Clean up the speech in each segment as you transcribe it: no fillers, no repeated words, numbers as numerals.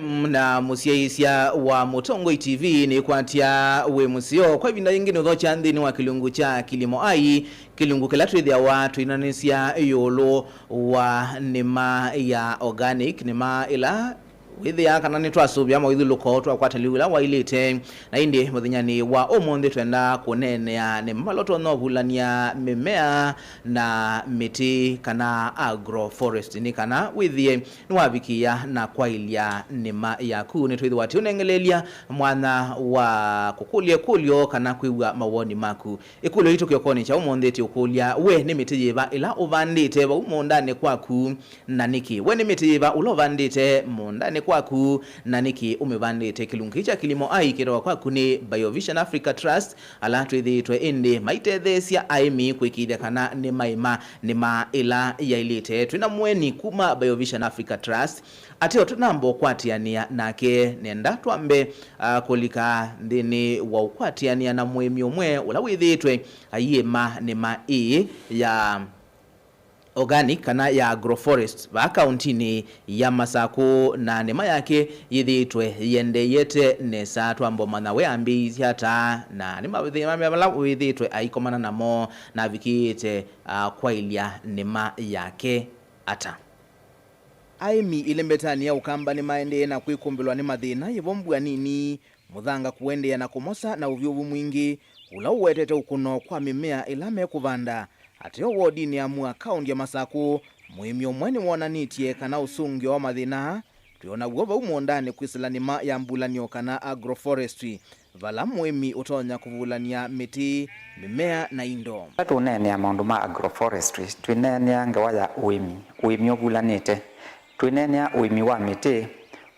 na musiaisia wa Mutongoi TV ni kwatia we musio kwa vinda yingine udhocha ndini wa kilungu cha kilimo ai kilungu kilatri ya watu inanisia yolo wa nima ya organic nima ila withi ya kanani twasubya mo withi luko twakwataliwila wailite na indi muthinyani wa omonde twenda kunenea ne maloto no bulania mimea na miti kana agroforest ni kana withie ni wabikia na kwailia nima yaku ni twithi wati unengelelia mwana wa kukulie kulio kana kwiwa mawoni maku ikulo hito kyokoni cha omonde ti ukulia we ni miti yeba ila uvandite ba umondane kwaku na niki we ni miti yeba ulovandite mondane kwaku na niki umevandite kilungu cha kilimo ai kirowa kwaku ni BioVision Africa Trust ala twithitwe indi maitethesia aimi kwikithia kana ni maima ni ma ila yailite twina mweni kuma BioVision Africa Trust atio tunambo kwatiania nake nenda twambe kulika ndini wa ukwatiania na mwemi omwe ula withitwe ayema ni ma ya organic kana ya agroforest ba accountini ya Masako na nema yake yithitwe yende yete nesa twambo manawe ambi hata na nema withitwe aikomana namo na vikite kwailia nema yake ata aimi ilembetani ya ukamba ni maende na kuikumbilwa ni mathina yivombwa nini muthanga kuende na kumosa na uvyuvu mwingi ula uwetete ukuno kwa mimea ilame kuvanda ateo wodini ya mua kaundi ya Masako muhimi omweni wonanitie kana usungio wa mathina tuona uova umondane kwisalanima ya mbulanio kana agroforestry vala muhimi utonya kuvulania miti mimea na indo tunene ya maundu ma agroforestry twinene ya ngewa ya uimi ovulanite twinene ya uimi wa miti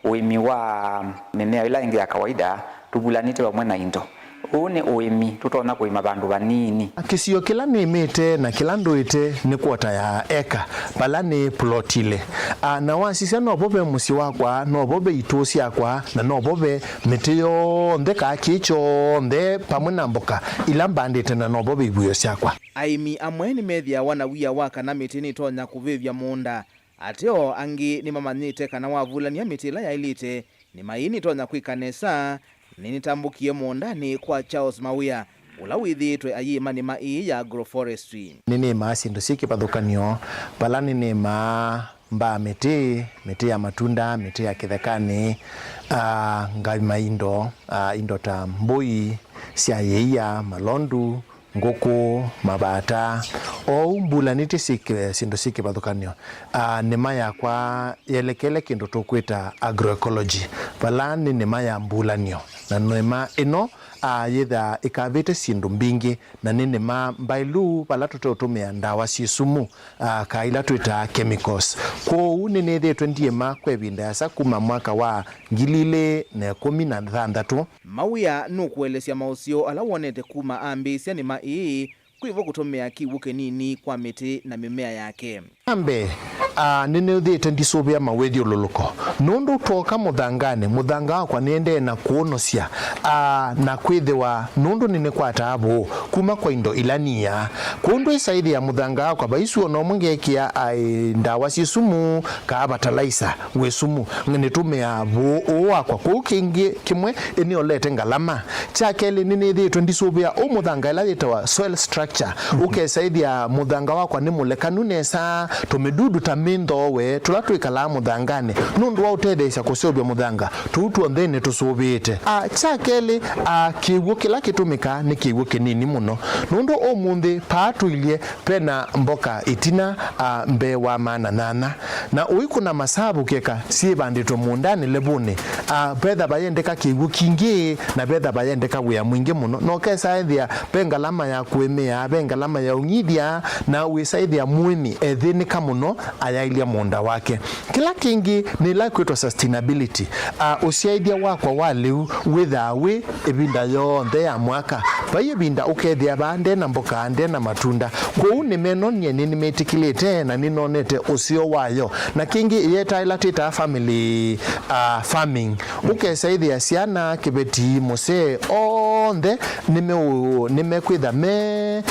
uimi wa mimea ila ingi ya kawaida tuvulanite wa mwena indo une uimi tutona kuima bandu banini kisio kila ni mite na kila ndoite ni kwota ya eka pala ni plotile na wasisia no bobe musi wakwa no bobe itosi yakwa na no bobe mitiyo ndeka kicho nde pamwe na mboka ila mbandite na no bobe ibuyo syakwa aimi amweni methia wana wia waka na miti ni tonya kuvivya munda ateo angi ni mamanyite kana wavulania miti ila yailite ni maini tonya kwikanesa nini tambukie mondani kwa Charles Mawia ula withitwe ayima ni mai ya agroforestry nini maasi ndo siki pathukanio pala nini mba miti ya matunda miti ya kithekani ngai maindo indo ta mbui sia yeia malondu ngoko mabata o mbulanite sikre sindo siki pathukanio nema yakwa yelekele kindu tukwita agroecology pala ni nema ya mbulanio na nema ino yetha ikavite sindu mbingi na nini mbailu pala tutumia ndawa sisumu kaila twita chemicals ko nini thitwe ndiema kwevinda asa kuma mwaka wa 2016 Mawia nukuelesya mausio ala wonete kuma ambisya ni mai kwivo kutumia kiwuke nini kwa miti na mimea yake ambe nini thite ndisobia mawethi ululuko nundu toka muthanga wakwa niende na kuonosya na kwithiwa nundu nini kwa taabu kuma kwa indo ilania kundu isaithi ya muthanga wakwa baisu no mungekia ndawa sisumu ka fertilizer we sumu nitumia bu wakwa kukingi kimwe ini olete ngalama chakeli nini thite ndisobia muthanga ila yitawa soil structure ukesaithi ya muthanga wakwa ni mulekanu nesa tumidudu tamindo we tulatwikala muthangani nundu wa utetheisha kusobia muthanga tutu onthene tusubite chakeli kiwu kila kitumika ni kiwu kinini muno nundu omunthi patuilie pena mboka itina mbe wa mana nana na uikuna masabu keka si bandito mundani lebuni betha bayendeka kiwu kingi na betha bayendeka wia mwingi muno no kesaithia pengalama ya kuemea pengalama ya ungithia na uisaithia mwimi ethinika muno ayailia munda wake kila kingi ni la kwitwa sustainability usiaidia wakwa waliu withawe ebinda yonthe ya mwaka baye binda ukethia bande na mboka ande na matunda kou ni meno nyeni ni metikilite na ninonete usio wayo na kingi yeta ila tita family farming ukesaithia siana kibeti mose onthe nimekwitha me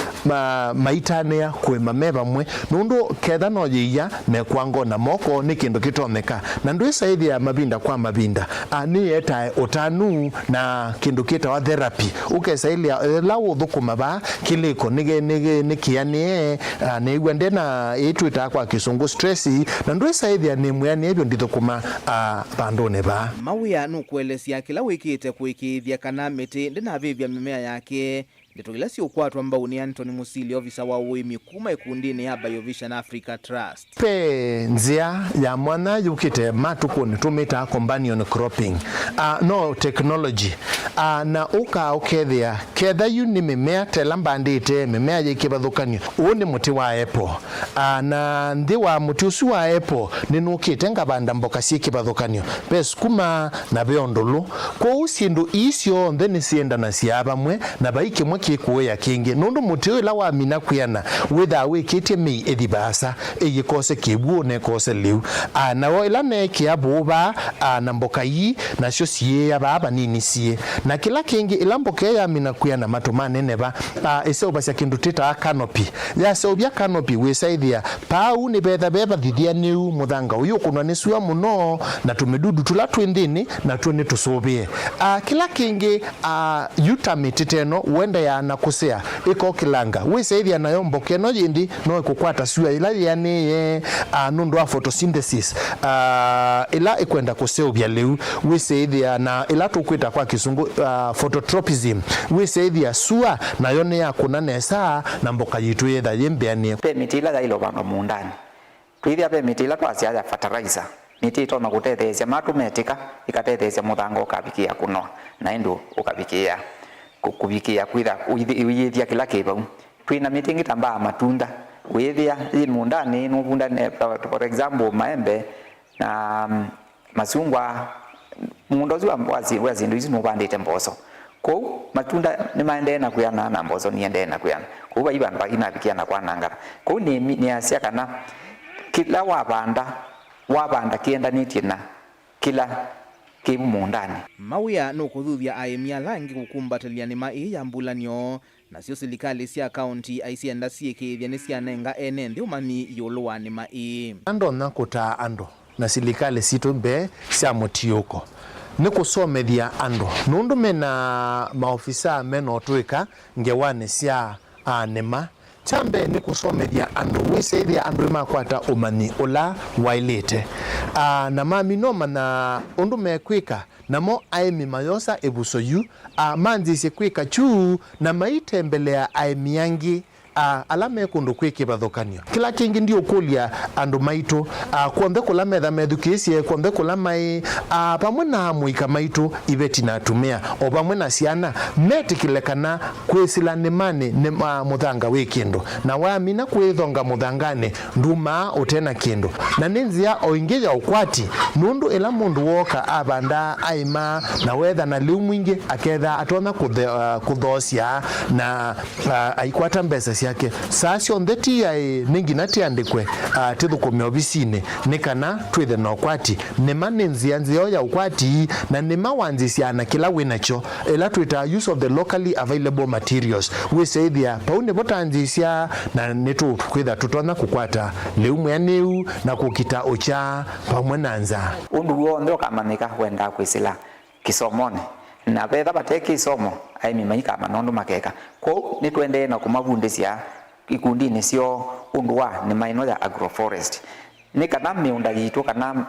maitanea kwe mameba mwe nundu ketha no yiya mekwango na moko ni kindu kitomeka na ndu isaithia mabinda kwa mabinda ni eta utanu na kindu kita wa therapy ukesailia la uthukuma ba kiliko nikianie ni gwende na itwita kwa kisungu stress na ndu isaithia ni mwiani ebyo ndithukuma bandone ba mawia nukwelesia kila wikite kuikithia kana miti ndinavivya mimea yake nditogila si ukwatwa mbauni Anthony Musili ofisa wa uimi kuma ikundini ya BioVision Africa Trust pe nzia ya mwana yukite matukuni tumita companion cropping no technology na uka ukethia ketha yu ni mimea telambandite mimea yikibathukanio uni muti wa apple na ndi wa muti usu wa apple ninukite ngabanda mboka cikibathukanio pes kuma na beondulu kwa usindu isio ndeni sienda na siaba mwe na baiki mwe kikuya kingi nundu muti ila wa mina kuyana witha wikite mi edibasa eyikose kibu ne kose liu na wo ila ne kiabuba na mboka yi na cio cie baba nini cie na kila kingi ila mboka ya mina kuyana matumane neba ese obasya kindu tita canopy ya se obya canopy we saithia pau ni betha beba thithia niu muthanga uyu kunwa ni suwa muno na tumedudu tula twindini na twini tusubie kila kingi yutamititeno wenda ya na kusea iko kilanga we saithia nayo mboka no yindi no ikukwata suwa ila yani nundu wa photosynthesis ila ikwenda kusea obya liu we saithia na ila tukwita kwa kisungu phototropism we saithia suwa nayo ni yakuna nesa na mboka yitu yetha yembeanie pe mitila da ilo banga mundani twithia pe mitila twasiaja fertilizer miti to makutethecia matumetika ikatethecia muthango ukabikia kuno na indu ukabikia kubikia kwitha uyithia kila kibau twina miti ngitambaa matunda withia yi mundani nubunda for example maembe na masungwa mundozi wa zindu izi nubandite mboso ko matunda ni maende na kuyana na mbozo ni ende na kuyana ko ba ibanda inabikia na kwanangara ko ni asia kana kila wabanda kienda nitina kila kibu mundani mawia nukuthuthia aimia langi kukumbatilia nima ii ya mbulanio na sio silikali sia county aisienda siekithia ni sia nenga ene ndi umani yulu wa nima ii ando nakuta ando na silikali situ be sia mutiuko ni kusomethia ando nundu mena maofisa meno twika ngewane sia nema chambe ni kusomethia ando wisethia ando makwata umani ula wailite na mami no mana undu mekwika namo aimi mayosa ebusoyu manzi kwika chu na maitembelea aimi yangi alame kundu kwiki bathukanio kila kingi ndio kulia andu maitu kuombe kula metha methukisie kuombe kula mai pamwe na muika maitu ibeti na atumia o pamwe na ciana metikilekana kwisila nemane ne muthanga wi kindu na wamina kwithonga muthangane nduma utena kindu na ninzia o ingeja ukwati nundu ila mundu woka abanda aima na wetha na liu mwingi aketha atona kuthosia na aikwata mbesa yake sasio ndeti ya ningi nati andikwe tithukumia obisine nikana twithe no kwati nema nzianzio ya ukwati na nema wanzisiana kila winacho ela twita use of the locally available materials we say there paune botanzisia na netu kwitha tutona kukwata leumwe aneu na kukita ocha pamwe nanza undu wo ndo kamanika kwenda kwisila kisomone na betha bateki isomo aimi maika manondo makeka ko ni twende na kumavundisia ikundi ni sio undwa ni maino ya agroforest ni kana miunda yitu kana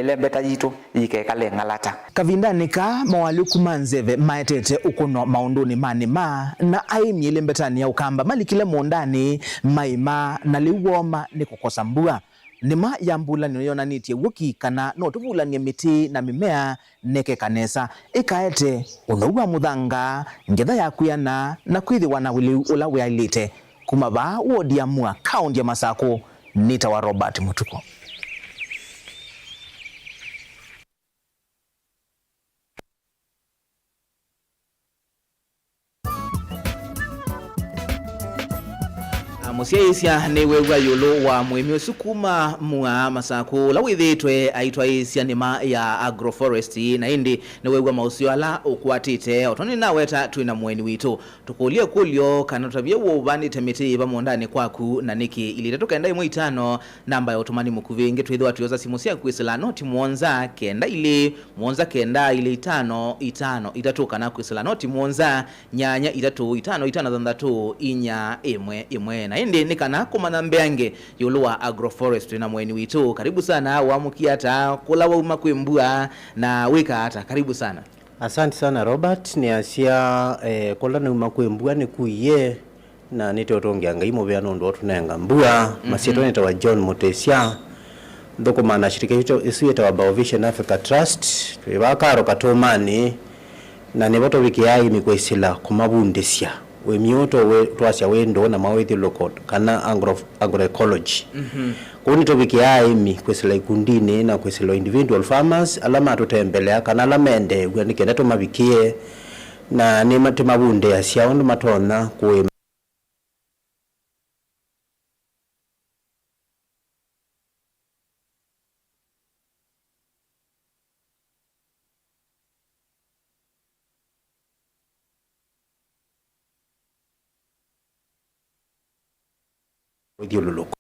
lembeta yitu yikeka lengalata kavindani ka mawaliku manzeve maetete ukuno maunduni manima na aimi lembetani ya ukamba malikile mondani maima na liwoma ni kukosa mbua nima ya mbulani yona nitie wuki kana no tuvulani miti na mimea neke kanesa ikaete unowa muthanga ngetha ya kuyana na kwithi wana wili ula wiailite kumaba wodi amua kaunti ya Masako nita wa Robert Mutuko. musiaisya ni wewa yolo wa mwemi usukuma mua masaku la withitwe aitwa isya nima ya agroforestry na indi ni wewa mausio ala ukwatite otoni na weta tuina mweni witu tukulie kulyo kana tabia wubani temiti bamondani kwaku na niki ili tatuka endai muitano namba ya otomani mukuvingi tuidhwa tuyoza simusia kuisila noti muonza kenda ili 5 itatuka na kuisila noti muonza nyanya 5 zandatu inya imwe na indi nikana kumana mbeange yuluwa agroforestry na mweni witu karibu sana wamukiata kula wa umakwembua na wika hata karibu sana. Asante sana Robert ni asia kula na umakwembua ni kuiye na nitotongeanga imo bya nondo tunenga mbua masieto nita wa John Mutesia ndoko mana shirika hicho isueta wa Biovision Africa Trust twibakaro katomani na niboto wiki yai mikwesila kumabundesya we mioto we twasya wendo na mawethi local kana agroecology kuni to wiki yai mi kwesila ikundine na kwesila individual farmers alama tutembelea kana lamende gwanikenda to mabikie na ni matemabunde asya ondo matona kwe Luloko.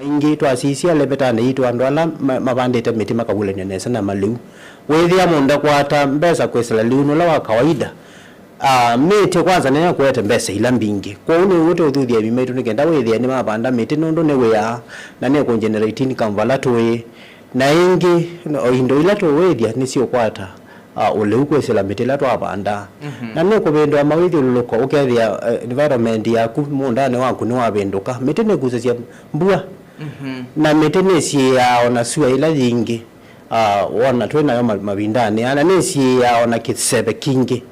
ingi twasisia lebetane yitu andwala mabandete miti makabule nesa na maliu wethia munda kwata mbesa kwesela liuno la wa kawaida miti kwanza nenya kwete mbesa ila mbingi kwa uni wote uthuthia bimetu nikenda wethia ni mabanda miti nondo newe ya na ne ko generate income valatoe na ingi indo ila to wethia nisio kwata ule ukwesela miti la to abanda na ne ko bendo amawithi luloko ukethia environment yaku mundane waku ni wabenduka miti ne kusesia mbua na metenesi ya ona suya ila yingi wana twena yo mabindani ana nesi ya ona kisebe kingi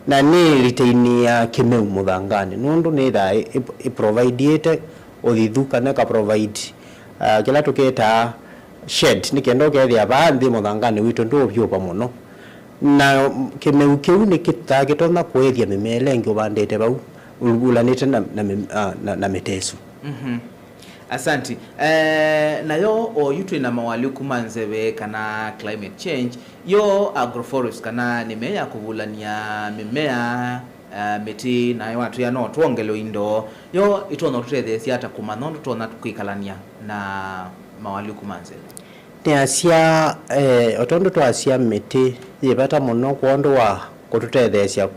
na ni retaini ya kimeu muthangani nundu ni tha i provide othithuka na ka provide kila tuketa shed ni kendo kethia bandi muthangani witu ndu byupa muno na kimeu kiu ni kitagitona kwethia mimele ngi bandete bau ulanite na metesu Asanti. Na yo o yutu ina mawali kumanzebe kana climate change yo agroforest kana nimeya kuvulania mimea miti na watu ya no tuongelo indo yo itono tutethesi hata kumanondo tona tukikalania na mawali kumanzebe ni asia otondo to asia miti yebata muno kwondo wa kututethesya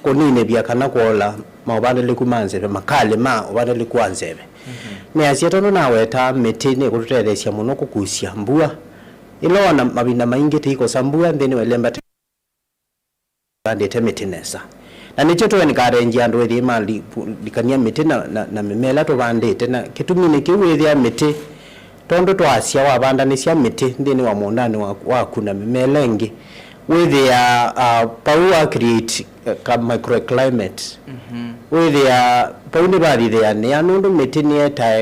konine bia kana kola mabande likumanzebe makale obande likuanzebe ni asiatono na weta miti ni kututethesya muno kukusya mbua ilo na mabinda maingi tiko sambua ndeni welemba bandete miti nesa na nicho to ni karenji andu ethi mali likania miti na mimela to bandete na kitumine kiwethia miti tondo twacia wabanda ni cia miti ndini wa mondani wa kuna mimelengi with ya power create microclimate with ya paundi bari there ni anundu miti ni eta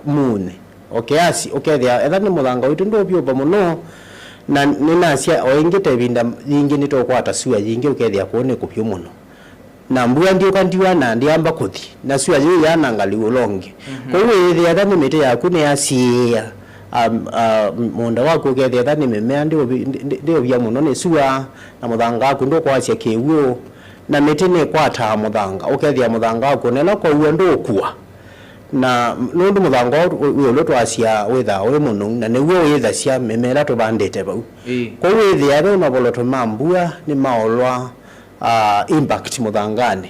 moon okeasi okethia etha ni muthanga witu ndo byomba muno na nina cia oingite binda yingi ni tokwata sua yingi ukethia kuone kupyo muno na mbua ndio kandiwa na ndiamba kuthi na sua yu yana ngali ulonge kwa hiyo etha etha ni miti yaku ni asia munda wako ukethia etha ni mimea ndio bya muno ni sua na muthanga waku ndo kwacia kiwuo na miti ni kwata muthanga ukethia muthanga waku nela kwa uo ndo ukua na nundu muthanga uyo twacia witha we muno na niguo withacia mimera tubandite bau kwa withia ro na boloto mambua ni maolwa impact muthangani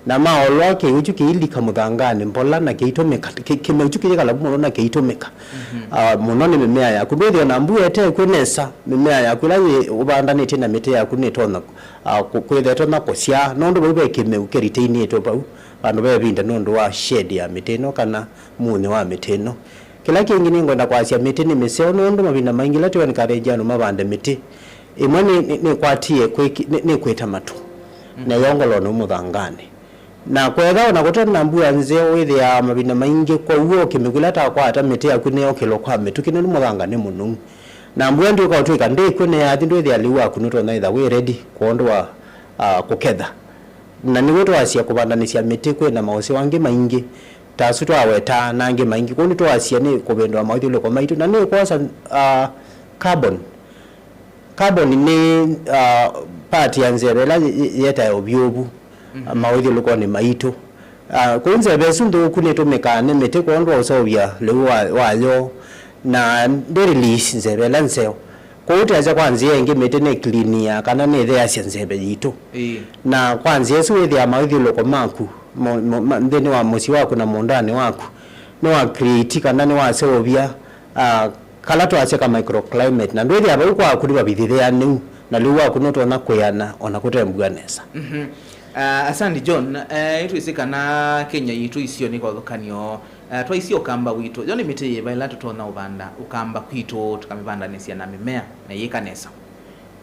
na maolwa ke uju kiilika muthangani mbola na kiitomeka kimeju kigala muno na kiitomeka muno ni mimea yaku ndio na mbua ete kwenesa mimea yaku la ubandanite na mite yaku ni tona kwithetwo na kucia nundu bau kimeu keriteini to bau bandu bebinda nundu wa shade ya miteno kana muni wa miteno kila kingi ni ngwenda kwacia miti ni miseo nundu mabinda maingi lati wanikareja no mabande miti imwe ni kwatie ni kwita matu na yongolo no muthangani na kwetha na gutana mbua nzeo withi ya mabinda maingi kwa uo kimigula ta kwata miti yaku ni okelo kwa mitu kino ni muthangani muno na mbua ndio ka utwika ndikune ya ndio thi aliwa kunuto na itha we ready kuondwa kuketha na niwe twacia kubandanisia miti kwina mausi wangi maingi tasu twaweta nangi maingi kuni twacia ni kubendwa mauthi loko maitu na ni kwasa carbon ni part ya nzebela yeta obyobu mauthi loko ni maitu kunze besundu kuni tumekane miti kwondwa usobya lewa wayo na release nzebela nseo kuutaza kwanzia ingi miti ni klinia kana ni thea cia nzebe yitu na kwanzia su withi ya mauthi loko maku ndeni wa musi waku na mondani waku ni wa create kana ni wa seobia kala twacia ka microclimate na ndwithi aba kwa kuri babithithia niu na liu waku no tona kuyana ona kutembua nesa asante John itu isikana Kenya yitu isio ni kwa thukanio twaisio kamba witu yoni miti baila tutona ubanda ukamba kwitu tukamibanda nesia na mimea na yikanesa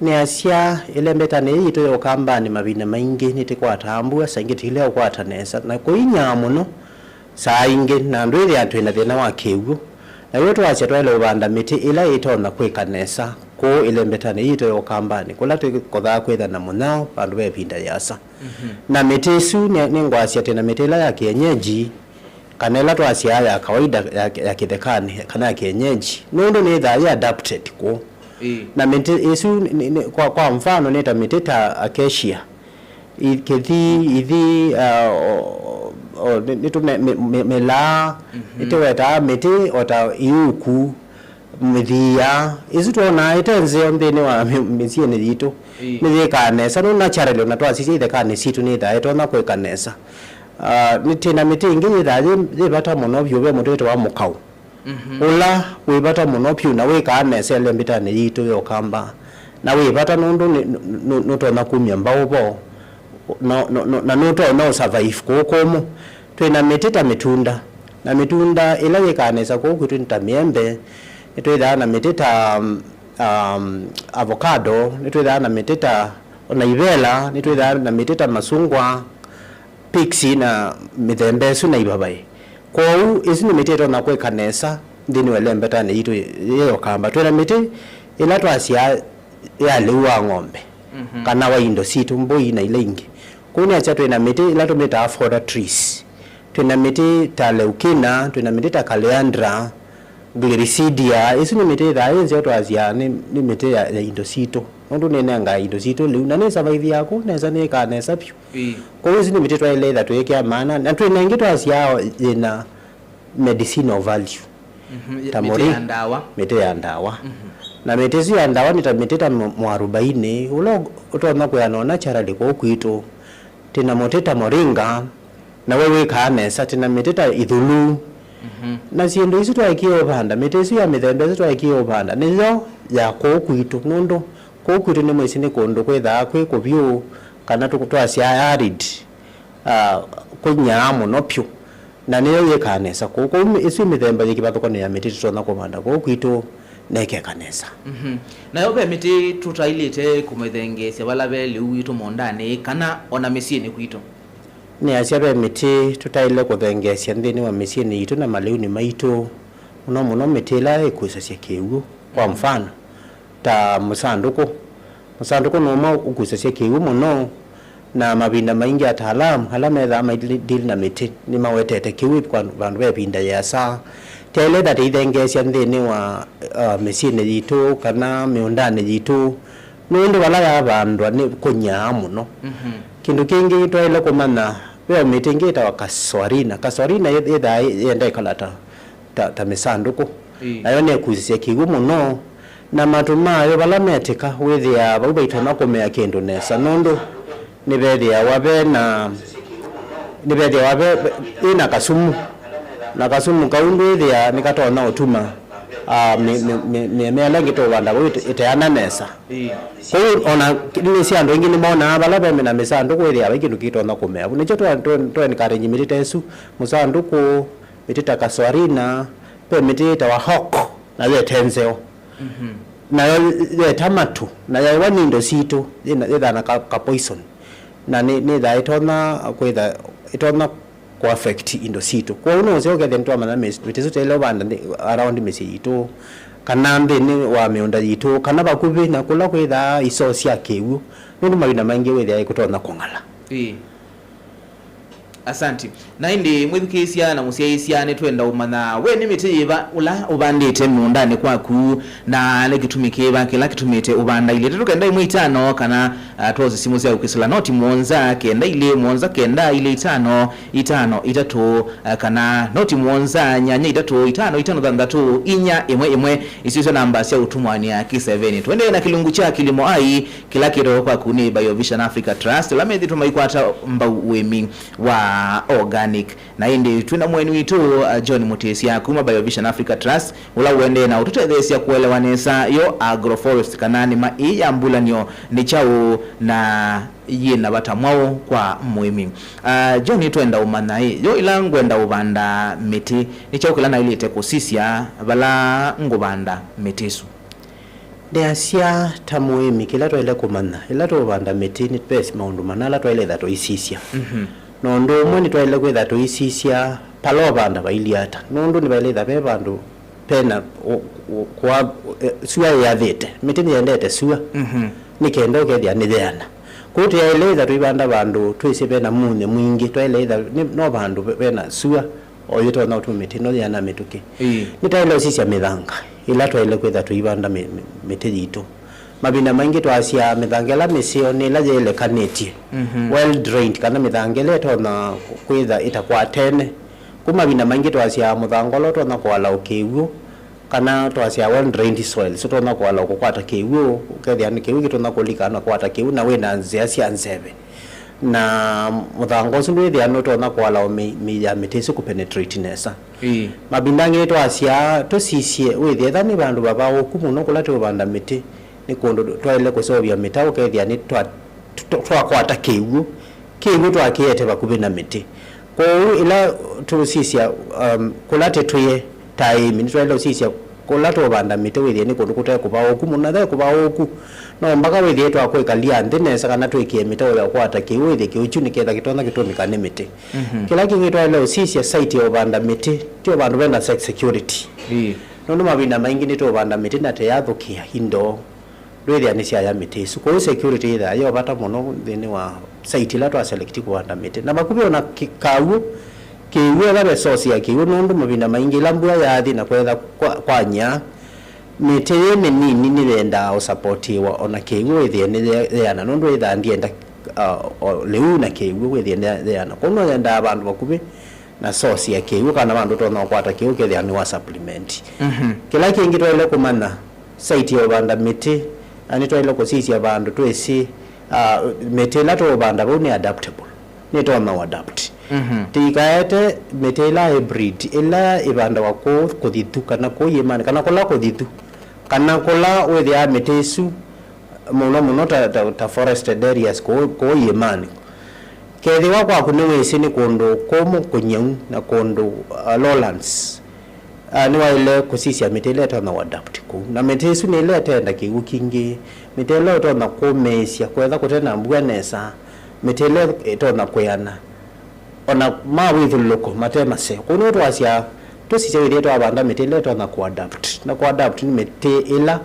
ni asia ile mbetane yitu yo kamba ni mabina maingi niti kwa tambua sangiti ile kwa tanesa na kuinya muno saa ingi na ndwiri antu ina thina wa kiwu na yoto acia twele ubanda miti ila itona kwikanesa ko ile mbetane yitu yo kamba ni kula tukotha kwitha na munao bandu bepinda yasa na miti su ni ngwacia tena miti ila ya kienyeji kanela twacia ya kawaida ya kithekani kana kienyeji nundu ni tha ya adapted ko na miti isu kwa mfano neta miti ta acacia ithi nitu mela itweta miti ota iuku mithia isu tuona itenze ndeni wa misiene yitu ni kanesa no naturally na twacia ithekani situ ni tha etona kwekanesa nitina miti ingi yithaje bata muno byube muteto wa mukau ula we bata muno pyu na we ka nesele mbitane yitu yo kamba na we bata nundu no tona kumya mbaubo no to no survive kokomo twina mitita mitunda na mitunda ila yekanesa ko kutunda miembe twitha na mitita avocado twitha na mitita na ivela twitha na mitita masungwa pixi na mithembe su na ibabai kou isi ni mitito na kwekanesa ndini welembetane yitu yeyo kamba twina miti ila twacia ya liwa ng'ombe kana wa indo situ mboi na ile ingi kuni acha twina miti ila tumita fodder trees twina miti ta leukina twina miti ta caleandra gliricidia isi ni miti tha yenze twacia ni miti ya indo situ ndu nenanga indo situ liu na ne survive yako neza ne kanesa pyu kwa hiyo ni miti twaile tha tweke maana na twina ingi twacia ina medicinal value tamori miti ya ndawa na miti ya ndawa ni ta miti ta mwarubaini ulo utona kwa nona charali kwa kwitu tina moteta moringa na wewe kanesa tina miti ta ithulu na siendo isu twaikie banda miti ya mithembe isu twaikie banda nizo ya kwa kwitu nondo kwa kwitu ni mwisi ni kondo kwetha kwi kubyu kana tukutwacia arid kunya muno pyu na niyo yekanesa ko isu mithemba yikibathukano ya miti tutona kubanda ko kwitu neke kanesa nayo be miti tutailite kumethengesia bala be liu itu mondane kana ona misieni kwitu ni asia be miti tutaile kuthengesia ndini wa misieni itu na maliu ni maitu muno miti la ikusasia kiugo kwa mfano ta musanduku no ukusasia kiugo muno na mabinda maingi ataalamu hala metha maidili na miti ni mawetete kiwi kwa bandu be binda ya saa tele that ithengesia ndini wa misieni yitu kana miundani yitu nundu wala ya bandu ni kunya muno kindu kingi twaile kumana we miti ngita wa kaswarina yetha yenda ikalata ta misanduku nayo ne kuzisia kigu muno na matumayo bala metika withia baitona kumea kindu nesa nundu nibethia wabe ina kasumu kaundu ithia nikatona utuma mela ngito banda iteana nesa ko ona ni cia andu ingi ni mona bala be na misanduku ithia bakindu kitona kumea nicho twa karenyi militesu musanduku mitita kaswarina pe mitita wa hoko na ye tenzeo na ye tamatu na ye wanindo situ ina na ka poison na ni da itona kwetha itona ko affect indo situ ko uno se okethe ntwa mana mitizo tele banda around misi itu kana ndini wa meunda itu kana bakubi na kula kwetha isocia kiwu nundu mabina maingi wethe ikutona kongala Asanti. Na indi mwithikisia na musiaisia ni twenda umana we ni miti iba ula ubandite mundani kwaku na nekitumikeba kila kitumite ubanda ile tukenda imwe 5 kana tuoze simu cia ukisula noti muonza kenda ile muonza kenda ile 5 3 kana noti muonza nyanya 3 5 inya imwe isizo namba cia utumwani ya Ki7 twende na kilungu cha kilimo ai kila kiro kwa kuni BioVision Africa Trust la methi tumaikwata mbau wemi wa organic na indi twina mwenu witu John Mutesia kuma BioVision Africa Trust ula uende na ututethesia kuelewanesa yo agroforest kanani ma iya mbulanyo ni chao na yena batamwao kwa muhimi John twenda umana yo ilangu enda ubanda miti ni chao kila na ile tekosisia bala ngubanda mitisu deasia tamuhimi kila twele kumana ila to ubanda miti ni pesi maundu manala twele that isisia nondo mwe ni twaile kwetha tuisisia palo banda bailiata nondo ni baile be bandu pena kwa suya ya thete mitini yendete suya nikendo kethia ni theana kuti ya ile tuibanda bandu twisi bena munye mwingi twaile no bandu bena suya oyito na utumiti no yana mituki ni twaile sisia mithanga ila twaile kwetha tuibanda miti yitu mabina maingi twasia mithangela misio ni la jele kanetie well drained kana mithangela tona kwitha itakwa tene kuma bina maingi twasia muthangolo tona kwala ukiwu kana twasia well drained soil so tona kwala ukwata kiwu ukethia ni kiwu tona kulika na kwata kiwu na we na nzia cia nzebe na muthango sundu ithia no tona kwala mi ya mitisu ku penetrate nesa mabina ngi twasia tosisie withia thani bandu baba okumu no kula to banda miti ni kondo twaile kusovia mitao kethia ni twakwata kiwu twakiete bakubi na miti ko ila tusisia kulate tuye time ni twaile usisia kulato banda miti withia ni kondo kutaya kuba oku munatha kuba oku no mbaka withia twakwikalia ndinesa kana twikie mitao ya kwata kiwu withia kiuchuni ketha kitona kitumika ni miti kila kingi twaile usisia site ya banda miti tio bandu bena security nondo mabina maingi ni to banda miti na te yathukia hindo rwethia ni cia ya miti su ko security ida yo bata muno thini wa site la twa select kuanda miti na makubi ona kikawu kiwe ba resource ya kiwe nundu mabina maingi lambua ya thi na kwetha kwanya miti ni nini ni wenda o support wa ona kiwe thia ni yana nundu ida ndienda leu na kiwe thia ni yana kono yenda bandu bakubi na source ya kiwe kana bandu tona kwata kiwe thia ni wa supplement kila kingi twele kumana site ya banda miti ani twaile kusisia bandu twesi metela to banda bo ni adaptable ni to ma adapt tikaete metela hybrid ila ibanda wako kudituka na ko yemani kana kola kuditu kana kola wethia metesu muno ta forested areas ko yemani kethi wakwa kunewesi ni kundu kumu kunyau na kundu lowlands ni waile kusisia mitele tona adapt ku na mitesu ni ile tenda kigu kingi mitele tona kumesia kwetha kutena mbua nesa mitele tona kuyana ona mawithuluko matema se kuno twasia tusise withie twabanda mitele tona kuadapt na kuadapt ni mite ila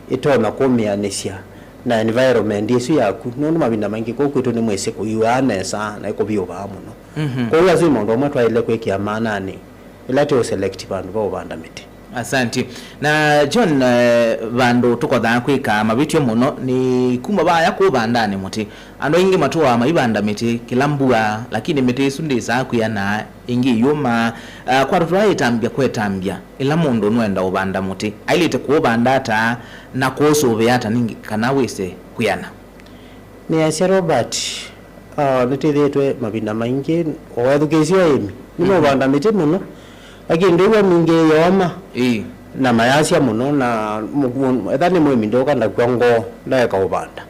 itona kumianesia na environment yesu yaku nonu mabinda mangi ko kwitu ni mwese kuiwa nesa na iko bio ba muno ko yazi mondo mwa ile kwekia maana ni ila te select bandu bo banda miti. Asante. Na John bandu tukodha kwika mabityo muno ni kuma baya ko bandane muti ando ingi matuwa maibanda miti kilambua lakini miti sundisa kuyana ingi yuma kwa rutwa tambia kwetambia ila mundu nwenda ubanda muti ailite ko bandata na koso beata ningi kana wese kuyana ni ya Robert nitithetwe mabinda maingi owethukisio imi nimo banda miti muno lakini ndiwe mingi yoma na mayasia muno na ethani mwimi ndoka ndakwongo ndaeka ubanda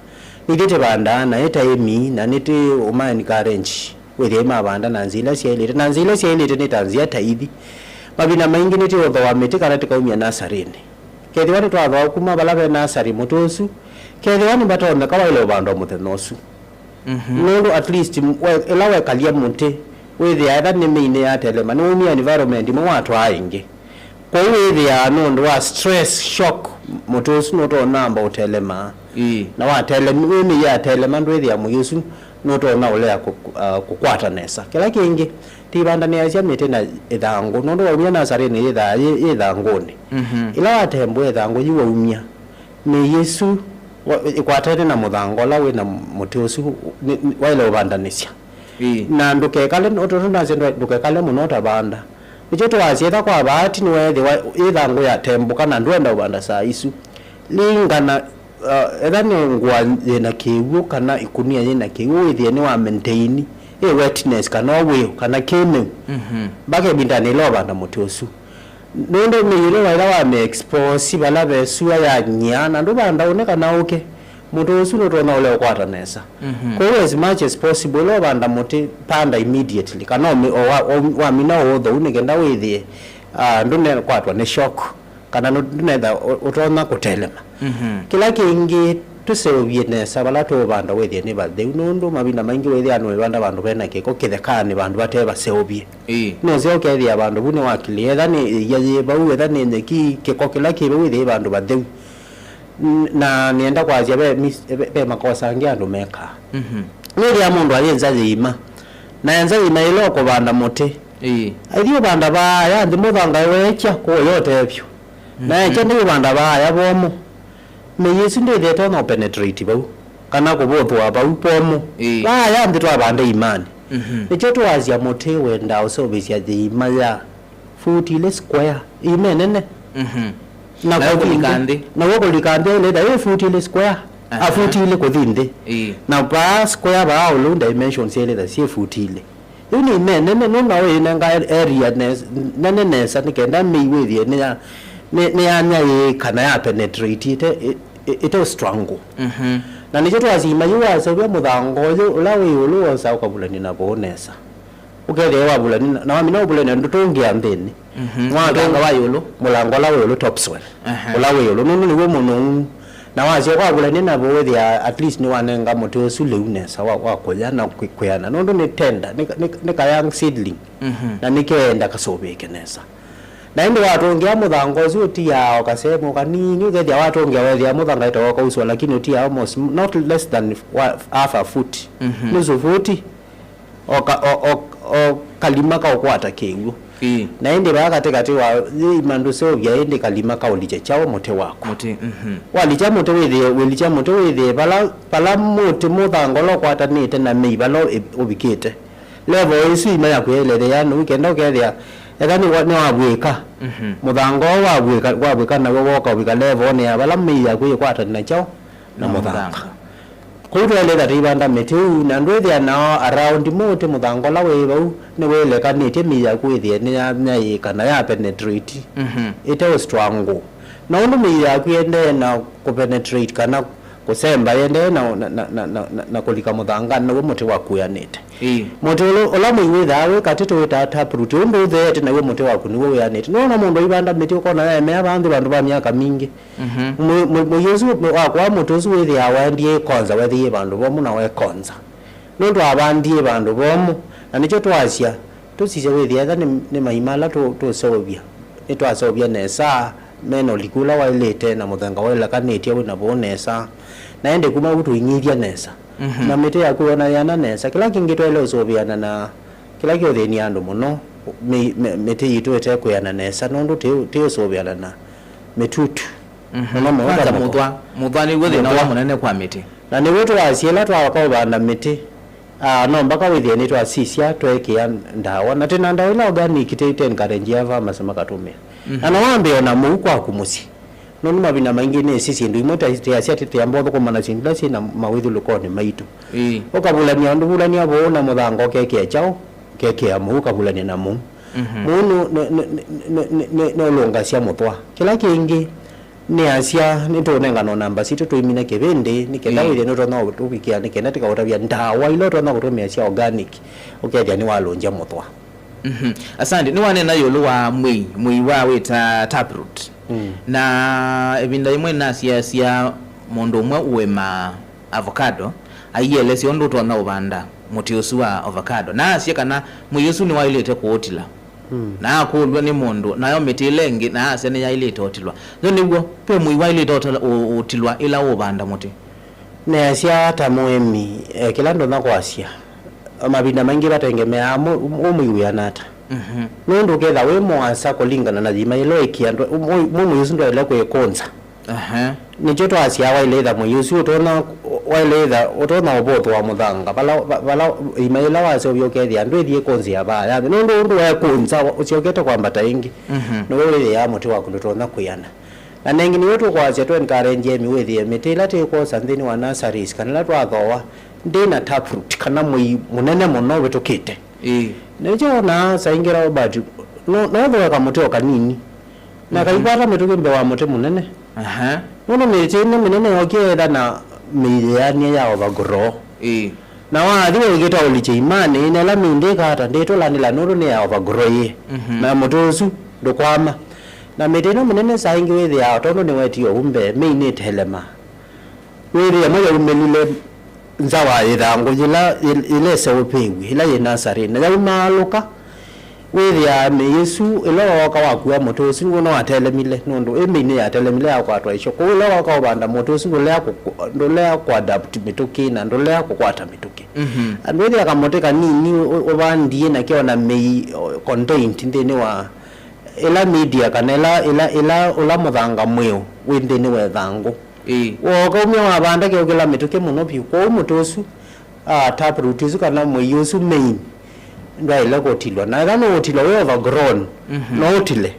nitite banda na eta emi na niti umani karenji wethi mabanda na nzila siailite ni tanzia taithi mabina maingi niti otho wa miti kana tikaumia nasarini kethi wani twathoa kuma balave nasari mutusu kethi wani batonda kawaile ubanda muthenosu nundu at least ila wekalia muti wethi aitha ni mine ya telema ni umi environment mo watu aingi kwa wethi ya nundu wa stress shock mutusu noto namba utelema na wa telema umi ya telema wethi ya mugisu noto na ule ya kukwata nesa kila kingi tibanda ni asia mite na ithangu nundu wa umia nasari ni ithanguni ila wa tembo ithangu yiwa umia ni Yesu ikwatene na muthango la wina mutusu waile ubandanisha na ndukekale ototona zendo ndukekale muno tabanda nicho twazietha kwa bahati ni wethi ithangu ya tembo kana ndwenda ubanda saa isu lingana ethani ngwa yena kiwu kana ikunia yena kiwu withie ni wa maintain wetness kana wiyo kana kene bake bindani lo banda mutusu nundu miyile waila wa me expose bala besua ya nyana ndo banda onekana uke mutusu notona ule kwata nesa kwa as much as possible lo banda muti panda immediately kana wa mina otho unegenda withie ndune kwatwa ni shock kana ndunetha utona kutelema kila kingi tusevye nesa bala to banda withie ni bathe nundu mabinda maingi withie anu banda bandu bena kiko kithekani bandu bateba sevye no zio kethia bandu bune wakili ethani yaye bau ethani neki kiko kila kibe withie bandu bathe na nienda kwazia be makosa ngi andu meka ni ya mundu alienza zima na enza ina ile ko banda muti aithio banda ba ya ndi muthanga wecha ko yote ebyo na echa ndi banda ba ya bomo me Yesu ndi theto no penetrate bau kana ko bothwa bau pomo ba ya ndi twa banda imani nicho twazia muti wenda usobisia thima ya futile square imenene na wako likande ile da futile square a futile kuthinde na ba square ba all dimensions ile da sie futile yuni menene no na we nanga area nene nesa nikenda miwithie ni anya ye kana ya penetrate ite strong na nicho twazima yuwa sabia muthango ula we ulu sa ukabulani na bonesa ukelewa bulani na wamina bulani ndutongia mbeni mwaganga wayulu mulango la wayulu topsoil ula wayulu nunu niwe muno na wazio kwa bulani na bowethi at least ni wanenga moto sule unesa wakoya na kuyana nundu ni tender ni young seedling na nikeenda kasobeke nesa na indi watongia muthango zio tia okasemo kanini ugethi watongia wethi muthanga ito kwa uswa lakini utia almost not less than half a foot nusu futi o kalima ka okwata kengu na indi ba katikati wa imandu so bya indi kalima ka olije chawo mote wako walicha mote wethi bala mote muthango lo kwata nite na meiba lo obikite level isu imaya kwelele yanu weekend okethia ethani ni wabwika muthango wabwika na woka obika level ni abala meiya kwata na chawo na muthango kutwele that ibanda metu na ndwethia nao around mote muthango la webau ni wele kanite miya kwithia ni ya kana ya penetrate ite strong na undu miya kwende na ku penetrate kana kusemba yende na kulika muthangani na muti waku yanite muti ola muiwitha we katito wita taproot undu thete na we muti waku ni we yanite no mundu ibanda miti ukona ya me abandu bandu ba miaka mingi muyesu wakwa muti usu withi awendie konza wethi bandu bomu na we konza nundu abandie bandu bomu na nicho twacia tusise withi etha ni maimala tusovia itwasovia nesa meno likula wailete na muthenga waila kanitie we na bonesa naende kuma gutuinyithia nesa na miti yaku ona yana nesa kila kingi twele usoviana na kila kiothini andu muno miti yitu ete kuyana nesa nundu ti usoviana na mitutu muthwa ni guthi na wa munene kwa miti na ni wetu asiela twawaka ubanda miti no mpaka withie ni twasisia twekia ndawa na tena ndawa ila organic tete nkarenjia vama sema katumia na nawambe ona muku akumusi nonu mabina maingi ni sisi ndu imota tia tete ambo ko mana sindasi na mawithu lukoni maitu okabulania ndu bulania bona muthango keke chao keke amu kabulania na mu munu no longa cia mutwa kila kingi ni asia ni tonenga no namba situ tuimina kebende ni kenda wile no tona ubikia ni kenda tika utabia ndawa ilo tona kutumia cia organic okeja ni walonja mutwa asante ni wane na yolo wa mwi wa weta taproot na ebinda imwe na cia mondo umwe uwema avocado ayele si ondo tona ubanda muti usu wa avocado na asia kana mwiyesu ni wailete kuotila na akulwa ni mondo nayo miti lengi na asene ya ile totilwa no nibwo pe mwiwa ile totilwa ila ubanda muti ne asia ta muemi kila ndo nakwasia mabinda maingi batengemea umwiwa nata nundu ketha we mwasa kulingana na jima ilo ikiando mwiyesu ndo ile kwekonza nicho twasia wailetha mwiyesu utona oboto wa muthanga bala imaila wase obyokethi andu ithie konzi ya baya nundu undu wa kunza uciokete kwambata ingi no we ya muti waku ndotona kuyana na nengi ni wetu kwacia twen karenje mi withie mitila te ko santhini wa nurseries kana twathoa ndina taproot kana munene muno wetukite nicho na saingira obati no thwa ka muti okanini na kaibata mituke mbe wa muti munene nono miti ni minene yokietha na miliani ya overgrow na wathi wigita uliche imani na la mindika hata ndito lanila nuru ni ya overgrow na mutusu ndukwama na mitino minene saingi withi ya tono ni wetio umbe meini telema withi ya moja umelile nzawa ithangu jila ile sewepewi ila yenasari na maluka withi ya Yesu ilo waka wakua mutusu no atelemile nundu emini ya telemile akwa twaisho ko ilo waka obanda mutusu ndolea kwa adapt mituki na ndolea kukwata mituki andwethi akamoteka nini obandie na kiona mei content ndini wa ila media kana ila muthanga mweo windini wethangu woka umya wa banda kiokela mituki muno pi ko mutusu taproot isu kana mweyosu main ndaile kotilwa na thano otilwa we overgrown no otile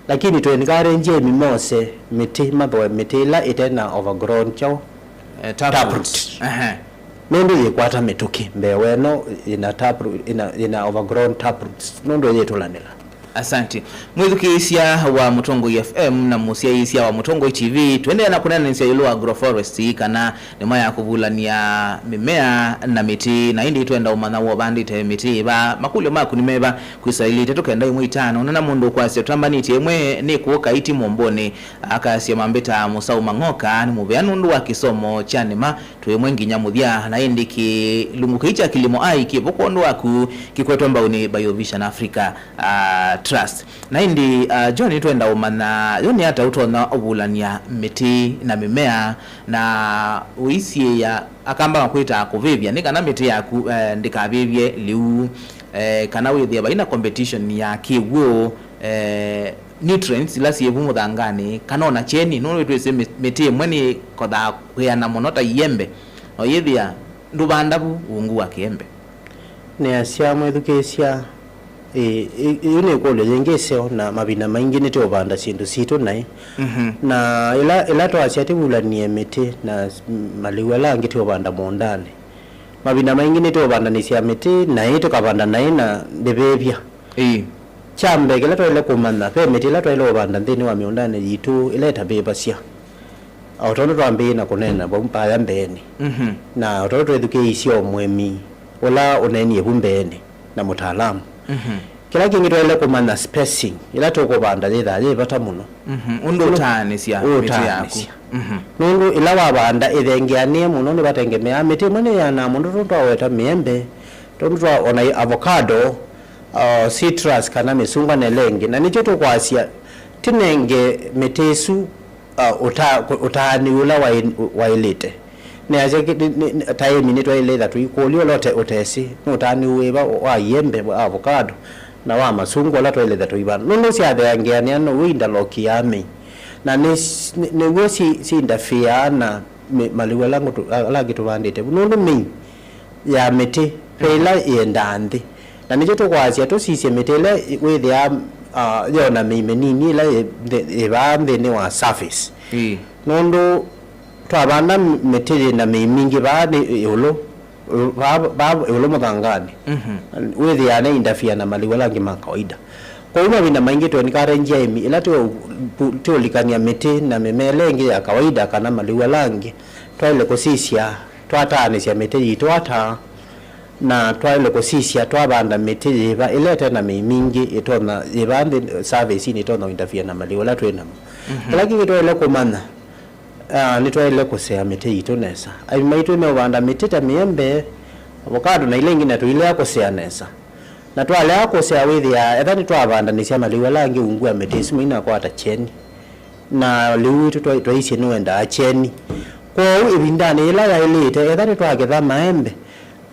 lakini twenikarenje mimose miti mathwe mitila itena overgrown chao taproot nendo yekwata mituki mbewe no ina taproot ina overgrown taproot nondo yetulanela asante mwithukisia wa Mutongo FM na musiaisia wa Mutongo TV twende na kunena nsia yilo agroforestry kana ni maya kuvulania mimea na miti na indi twenda umana wo bandite miti ba makulyo maku nimeba kuisaili tetokenda imwe itano nana mundu kwase tambaniti emwe ni kuoka iti mombone akasia mambeta musau mangoka ni mubeanundu wa kisomo chanema twemwe nginyamuthia na indi ki lungukicha kilimo ai kibokondo waku kikwetwa mbauni Biovision Africa trust na indi John twenda umana yoni hata utona obulania miti na mimea na uisie ya akamba kwita kuvivya nika na miti ya ndikavivye liu kana withia baina competition ya kiwo nutrients ila sievu muthangani kana ona cheni no wetwese miti mweni kotha kuyana monota yembe no yithia ndubandabu ungu wa kiembe ne asia mwethukesia yune kole yengeseo na mabina maingi nete obanda sindu situ nai na ila twasiati bulanie miti na maliwela ngiti obanda mondane mabina maingi nete obanda nisia miti na ito kabanda nai na ndebebya chambe kila twele kumana pe miti ila twele obanda ndeni wa miondane yitu ila tabeba sia autono twambi na kunena bompa ya mbeni na autono tweduke isio mwemi ola oneni ebumbeni na mutaalamu kila kingi twele kumana spacing ila toko banda ye bata muno undo utanisya miti yako nundu ila wabanda ithengeanie muno ni batengemea miti mwene yana mundu twaweta miembe tondwa ona avocado citrus kana misunga nelengi na nicho tukwasia tinenge mitesu utani ula wailite ne aje taye minitwa ile that we call you lote utesi utani weba wa yembe avocado na wa masungo la toile that we ban no sia de angeania no winda loki yami na ne wosi si ndafia na maliwa langu lagi tubandite nundu mi ya miti pela yendandi na nicho tukwasia to sisi mitele with ya yona menini la ebambe ne wa surface nundu twabana mitele na mingi bani yolo yolo mudangani with ya ne indafia na maliwa langi makawaida kwa hiyo bina maingi to nikare njia imi ila to likania miti na memelengi ya kawaida kana maliwa langi twale kosisia twatani sia miti twata na twale kosisia twabanda miti yeba ilete na mingi itona yebande service ni itona interfere na maliwa la twena lakini twale komana ni twale kosea miti itonesa ai maitwe me banda miti ta miembe avocado na ilengi na twile akosea nesa na twale akosea withi ya ethani twabanda ni sia maliwa langi ungua miti simu ina kwa cheni na liwi twaisi nuenda acheni kwa hiyo ibindani ila ya ilite ethani twagetha maembe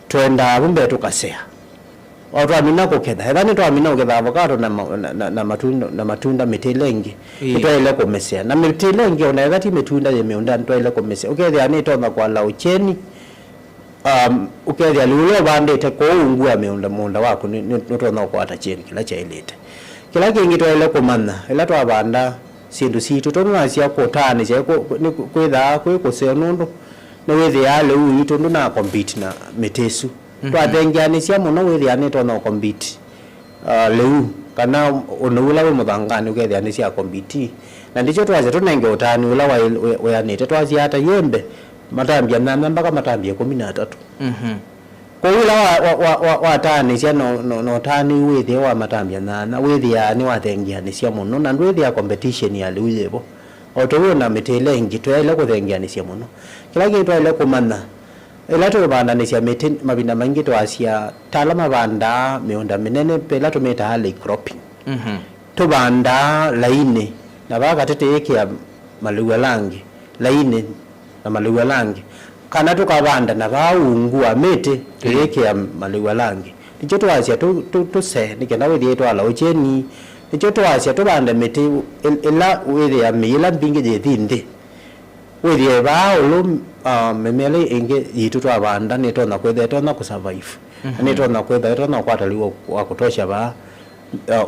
twenda bumbe tukasea watu amina koketha ethani twamina uketha avocado na matunda mitilengi itwaile kumesea na mitilengi ona ethati mitunda ye meunda twaile kumesea ukethia ni tonda kwa la ucheni ukethia lulo bandite ko ungua meunda munda wako ni tonda kwa atacheni kila cha ilite kila kingi twaile kumana ila twabanda sindu situ tonwasia kotani cia kwitha kwisea nundu na withi yale uyi tondu na compete na mitesu twatengianisia muno withi ya neto na compete leu kana onula we muthangani ukethianisia compete na ndicho twaje tunenge utani ula wa nete twazi hata yembe matambia na mpaka matambia 13 kwa ula wa tani cia no tani withi wa matambia na withi ya ni wathengianisia muno na withi ya competition ya leu yebo otowo na mitelengi twele kuthengianisia muno kila kitu twele kumana ila tubanda ni cia miti mabinda maingi twacia tala mabanda meunda minene pela tumeta hali cropping tubanda laini na baga tete yake ya maluwa langi laini na maluwa langi kana tukabanda na baungua miti yake ya maluwa langi ndicho twacia tu se nikenda wethi yetu ala ucheni nicho twacia tubanda miti ila wethi ya mila bingi je thinde wethi ba ulu memele inge yitu twabanda ni tona kwetha tona ku survive ni tona kwetha tona kwataliwa wa kutosha ba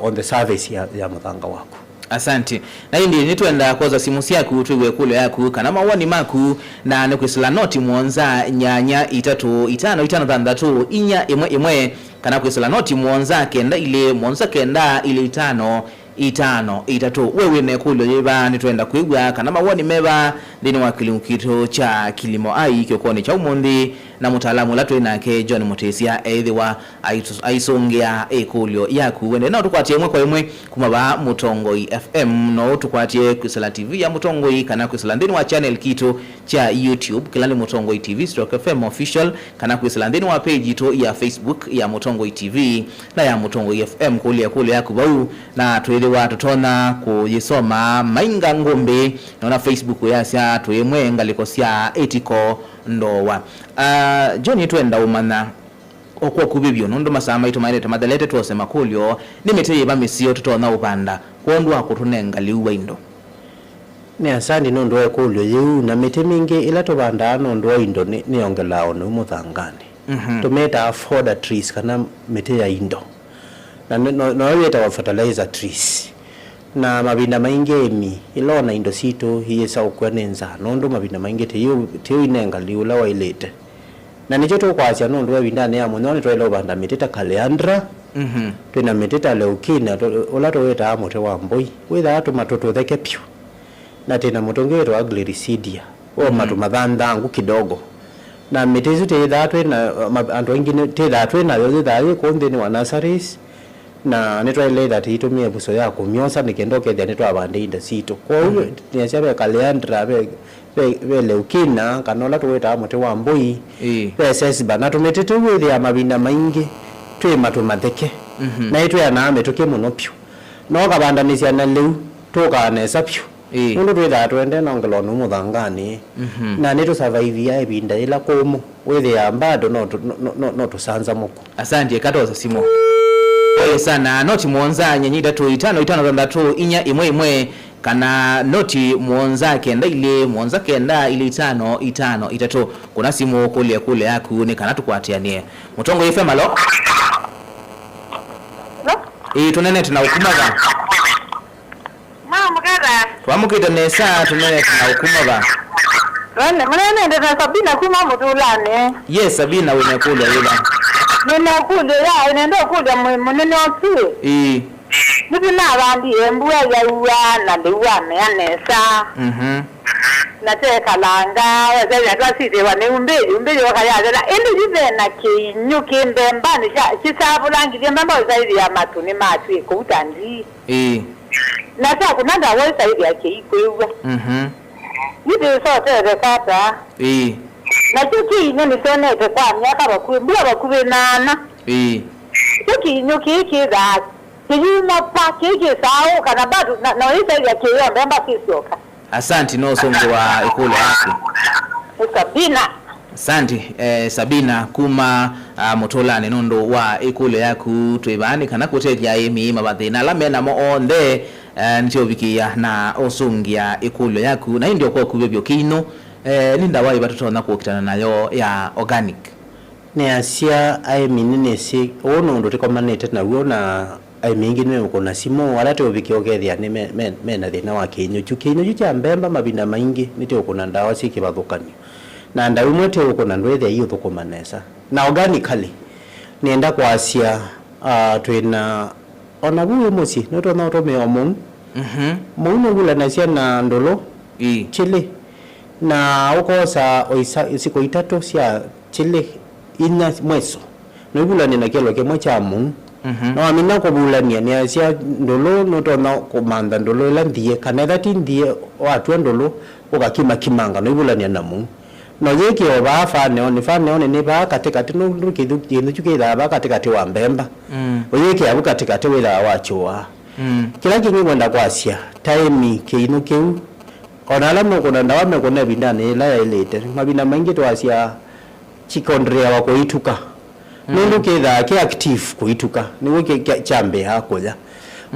on the service ya muthanga wako. Asante. Na hii ndiyo nitwenda koza simu siaku tuwe kule yaku kana mawani maku na nekwisila noti muonza nyanya 3 inya imwe kana kwisila noti muonza kenda ile muonza kenda ile 5 itatu wewe nekulo yeba nitwenda kuigwa kana mawani meba ndini wa kilimo cha kilimo ai kyokoni cha umundi na mutaalamu latwe nake John Mutesia eithiwa aisongea ekulyo yaku wende na tukwatie mwe kwa imwe kumaba Mutongoi FM no tukwatie Kwisala TV ya Mutongoi kana Kwisala ndini wa channel kitu cha YouTube kilani Mutongoi TV /FM official kana Kwisala ndini wa page to ya Facebook ya Mutongoi TV na ya Mutongoi FM kule yaku bau na twelewa tutona kujisoma mainga ngombe na Facebook yasya twemwe ngalikosia etiko ndowa John twenda umana okwa kubibyo nondo masama itumaile tamadalete tuosema kulyo nimeteye bamisio tutona upanda kuondwa kutunenga liuwa indo ni asandi nondo wa kulyo yu na miti mingi ila tubanda nondo indo ni ongelao ni umuthangani tumeta fodder trees kana miti ya indo na noyeta wa fertilizer trees na mabinda maingi emi ilona indo sito hiesa ukwenenza nondo mabinda maingi tiyo inenga liula wa ilete na nicho tukwacia nondo wabindane ya munoni twele ubanda mitita kaleandra twina mitita leukina ula tuweta amote wa mboi witha atu matoto theke pyo na tena mutongo wa Gliricidia matu mathandangu kidogo na mitizu teithatwe na andu wengine teithatwe na yote thai konthini wa nurseries na nitwaile that itumie buso ya kumyosa nikendoke thia nitwabande inda situ kwa hiyo niacia be Kaleandra be leukina kanola tuweta muti wa mbui be sesba na tumetete withia mabinda maingi twi matu matheke na itwe na metuke muno pyu no kabandanisia na leu tukanesa pyu mundu twithaa twende na ngelonu muthangani na nitu survive ya ibinda ila kumu withia bado no tusanza muku. Asante katoza simo pole sana noti muonza nyanyida tu 5 inya imwe kana noti muonza kenda ile muonza kenda ile 5 3 kuna simu kule yaku ni kana tukwatianie Mutongo FM alo tunene tunaukumaga Mugara. Twamukita nesa tunene tunaukumaga. Mwana ndio Sabina kuma mutulane. Yes Sabina unakula ila. Ninakuja ya nenda kuja munene osi. Bibi na bandi embuya ya uwana ndiwane anesa. Na te kalanga ya twasite wane umbeli wakayazela indi jivena kinyuki mbembani chisabulangije mbamba zaidi ya matuni matwi kutandi. Na sasa kuna ndawa zaidi yake iko. Hivi sote kata. Na tuki nini sonete kwa miaka bakube nana. Tuki nyuki kiza. Kijuma pakiki sao kana bado na hizo ya kiyo mbamba kisoka. Asante no songo wa ikule yake. Sabina. Asante Sabina kuma mutolane nondo wa ikule yaku twibani kana kuteja emi mabathina lamena mo onde ndio bikia na osungia ikule yaku na ndio kwa kubyo kino ninda wayi batutona kuokitana nayo ya organic ne asia ai minene si ono ndo tikomanete na wona ai mingi ne ukona simo wala te obiki ogethia ni mena thina wa kinyo chukinyo cha mbemba mabinda maingi nite ukona ndawa siki bathukanio na ndawa imwe te ukona ndwethia hiyo thukumanesa na organically nienda kwa asia twina ona buwe musi no to na to me omun muno gula na cia na ndolo chile na ukosa oisa isiko itatu cia chile ina mweso no gula ni na kelo ke mocha mun no amina ko bulania ni cia ndolo no to na ko manda ndolo la ndie kana thati ndie watu ndolo ukakima kimanga no gula ni na mun no yeki oba fane ni ba katikati no rukidu kindu chukira ba katikati wa mbemba oyeki abu katikati wila wachoa kila kingi kwenda kwasia time kinu kiu onala mo kuna ndawa me kuna bindane ila ilete mabina maingi twasia chikondrea wa kuituka nundu kitha ki active kuituka niwe ki chambe hakoja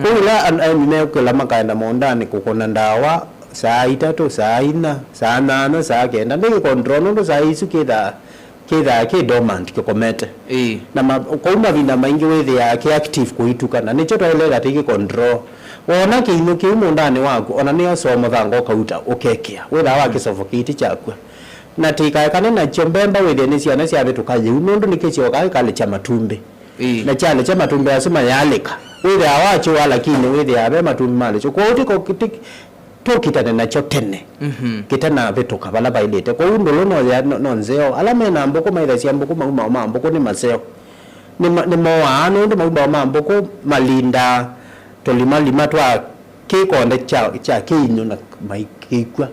kula mime kula makaenda mondani kukona ndawa saa 3 saa 4 saa 8 saa 9 ndi control nundu saa isu kitha ke dormant ke komete na kwa mabina maingi wethi ya ke active kuituka na nicho twaelega tiki control wona kinyo kiumo ndani wako ona niyo somo thango kauta ukekea wetha wake suffocate chakwe na tika kana na chombemba wethi ni ciana cia betu kaje unundu nikicio kale cha matumbe na chale cha matumbe asema yaleka wetha wacho wala kine wethi abe matumbe male cho kwa utiko tukitane na chotene kitana betu kabala bailete kwa undolo no ya nonzeo alame na mboko maida cia mboko mboko ni maseo ni moano ndo mboko malinda tolima twa kikonde cha kinyu na maikikwa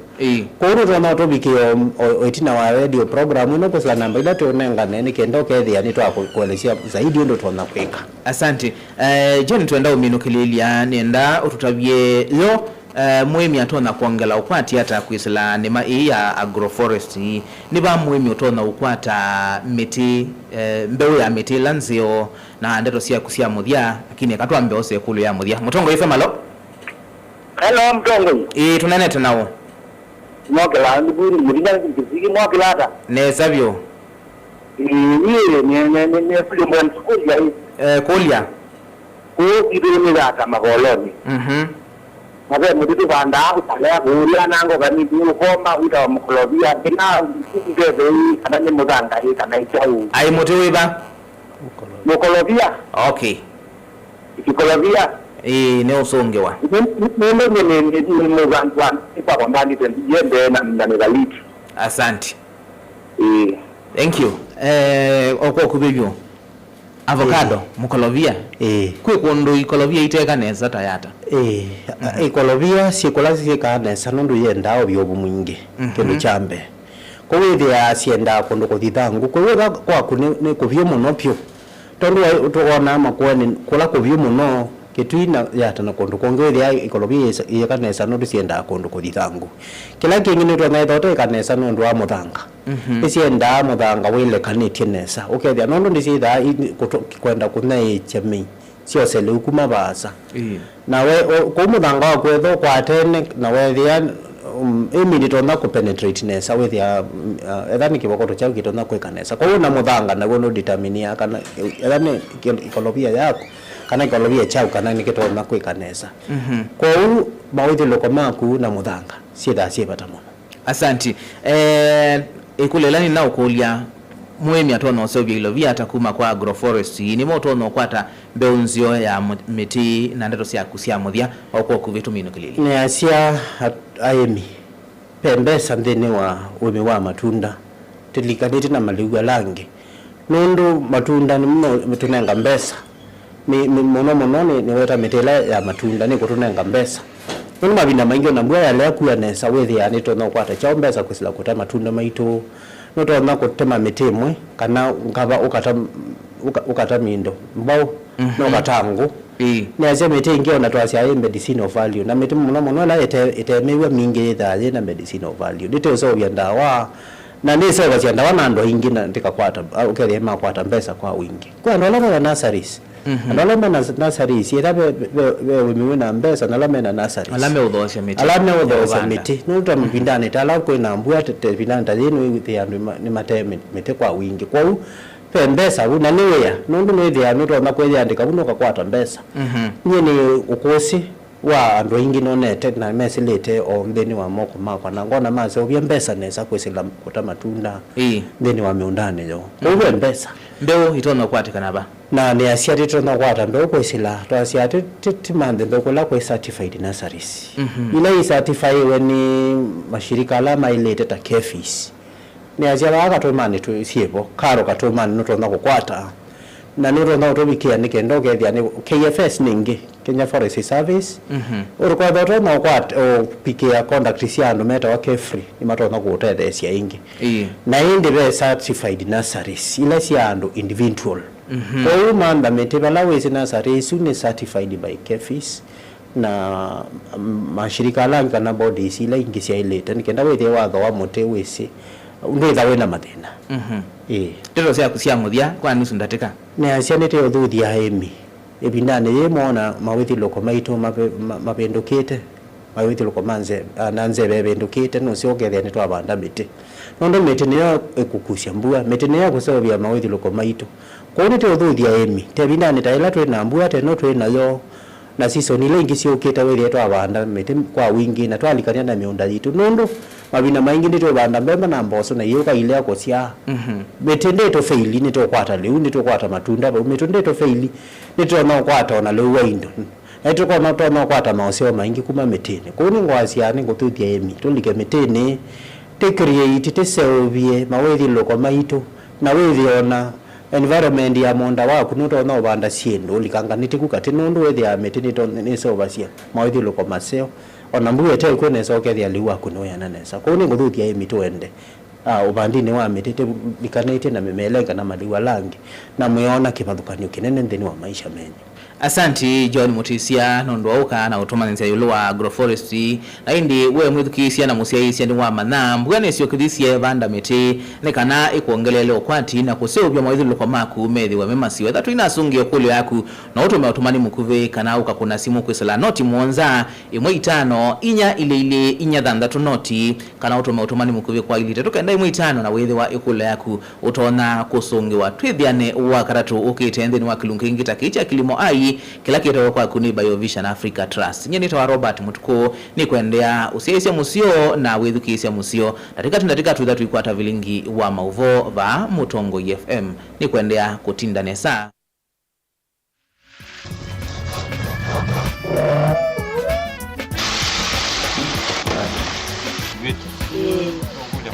kwa hiyo na tobikio oitina wa radio program no kwa namba ila tonengane ni kendo kethia ni twa kuelezea zaidi ndo tuna kweka. Asante John twenda uminukililia nenda ututabie yo muhimi atona kuangela ukwati hata kuisla nema hii ya agroforestry ni ba muhimi utona ukwata miti mbeu ya miti lanzio na ndeto sia kusia muthia lakini akatwa mbeo se kulu ya muthia Mutongo FM alo. Hello Mutongo. Tunaneta nawo. Mwakela ndiburi muringa kiziki mwakela ata. Ne sabyo. Ne fuli mwan kulia hii. Kulia. Ko kidini data magoloni. Mabe muditu banda kutale kulia nango kani biu koma uta mkolobia kina ndebe kana ni muganga hii kana ichau. Ai motewe ba? Mkolobia. Okay. Ikolobia. ne usongewa ni muzanzwan kwa ndani tende na nigaliti. Asante. Thank you. Oko kubibyo avocado mukolovia kwe kondo ikolovia iteka neza tayata ikolovia sikolasi kanesa nundu yenda obyobu mwingi kindu chambe ko withia sienda kondo kuthithangu ko wega kwaku ni kuvyo muno pyo tondu tuona makwani kula kuvyo muno kitwina yata na kondo kongethia ikolovia yekanesa nundu sienda kondo kuthithangu kila kingine twana thote kanesa nundu wa muthanga isienda muthanga wile kanitie nesa ukethia nundu ndisitha kwenda kunai chemi sio selu kuma basa nawe ko muthanga wa kwetho kwatene na wethia imi tonda ku penetrate nesa wethia ethani kiboko to chau kitonda ku kanesa ko na muthanga na gono determine kana ethani ikolovia yako kana ikolovia chau kana ni kitonda ku kanesa ko mawithio lokomaku na muthanga sietha siebata muno. Asante. Ikulelani na ukulia mwemi atono osebya ilovia atakuma kwa agroforestry ni moto no kwata beunzio ya miti na ndeto cia kusia muthia okwo kuvitumino kilili ne asia aemi pembesa ndene wa wemi wa matunda tilikanite na maliwa langi nundu matunda ni mutunenga mbesa muno ni weta mitela ya matunda ni kutunenga mbesa nundu mabinda maingi na mbwa yale akuya nesa wethi ya nito no kwata cha mbesa kusila kutema matunda maito noto na kutema mitimwe kana ngaba ukata mindo mbao no katangu ne aje miti ingio na twasi ya medicinal value na miti muno la itemewa mingi thaje na medicinal value dite so bya ndawa na ni sawa cia ndawa na ndo ingi na ndikakwata ukeli ma kwata mbesa kwa wingi kwa ndo la nurseries ndo la nurseries irabe we na mbesa na la mena nurseries alame udhosha miti no to mbindane tala ko na mbua te bindane tazinu ya ni mateme miti kwa wingi kwa pembesa una niya nundu nithia nuto na kwiyandika buno kakwata mbesa nyeni ukosi wa andu ingi nonete na mesilete o mbeni wa moko makwa na ngona maze obya mbesa neza kwesila kuta matunda mbeni wa miundane yo uwe mbesa mbeo itono kwatika naba na ni asiati tono kwata mbeo kwesila to asiati titimande mbeo kula kwa certified nurseries ile certified weni mashirika alama ile teta KEFIS ni ajala akatomani tu siepo karo katomani nutonda kukwata na nutonda utobikia nikendo kethia ni KFS ningi Kenya Forest Service urukwa doto na kwat o pikia conduct siano meta wa kefree ni matonda kutete sia ingi na indi be certified nurseries ile siando individual kwa manda metebala wese nurseries ni certified by KEFIS na mashirika langa na bodies ile ingi sia ile nikenda wethe watho wa mote wese ndetha wena mathina ndero cia kusia muthia kwa nusu ndatika ne asianete othuthia hemi ebindane yemona mawithi loko maito mapendukite mawithi loko manze nanze bebendukite no siokethia ni twabanda miti nondo miti niyo ekukusia mbua miti niyo kusebya mawithi loko maito kwa nite othuthia hemi tebindane taila twena mbua te no twena yo na season ile ingi siokite wewe twabanda miti kwa wingi na twalikania na miunda yitu nondo mabina maingi ndito banda mbemba na mboso na yoka ile yako sia betende to faili ni to kwata leu ni to kwata matunda ba umetende to faili ni to na kwata na leu waindo na to kwa to na kwata maosio maingi kuma metene ko ni ngwasi ani ngotuthia emi to like metene te create te selvie mawethi loko maito na wethi ona environment ya monda waku nuto na banda siendo likanga nitikuka tinondo wethi ya metene to ni sobasia mawethi loko maseo ona mbuye te kwene sokethia liwa kuno yana nesa ko ni nguthuthia emito ende ubandini wa mitete bikanete na memelenga na maliwa langi na muona kibathukanio kinene nthini wa maisha menyu. Asante John Mutisia nondo auka na utomanensia yulo wa agroforestry na indi we mwithukisia na musiaisia ni wa manam bwana sio kithisia banda miti ne kana ikuongelele okwati na kuseubya mawithilo kwa maku methi wa memasiwe thatu inasungi okuli yaku na utome utumani mukuve kana uka kuna simu kwisala noti muonza imwe 5 inya ile inya thandatu noti kana utome utumani mukuve kwa ile tetuka ndai imwe 5 na wethi wa ikula yaku utona kusungi wa twithiane wa karatu ukitendeni wa kilungi takicha kilimo ai kila kitu kwa kuni BioVision Africa Trust nyeni to Robert Mutuko ni kuendea usiaisia musio na wethukisia musio ndatika tu ikwata vilingi wa mauvo va Mutongo FM ni kuendea kutinda nesa Vitu. Kuja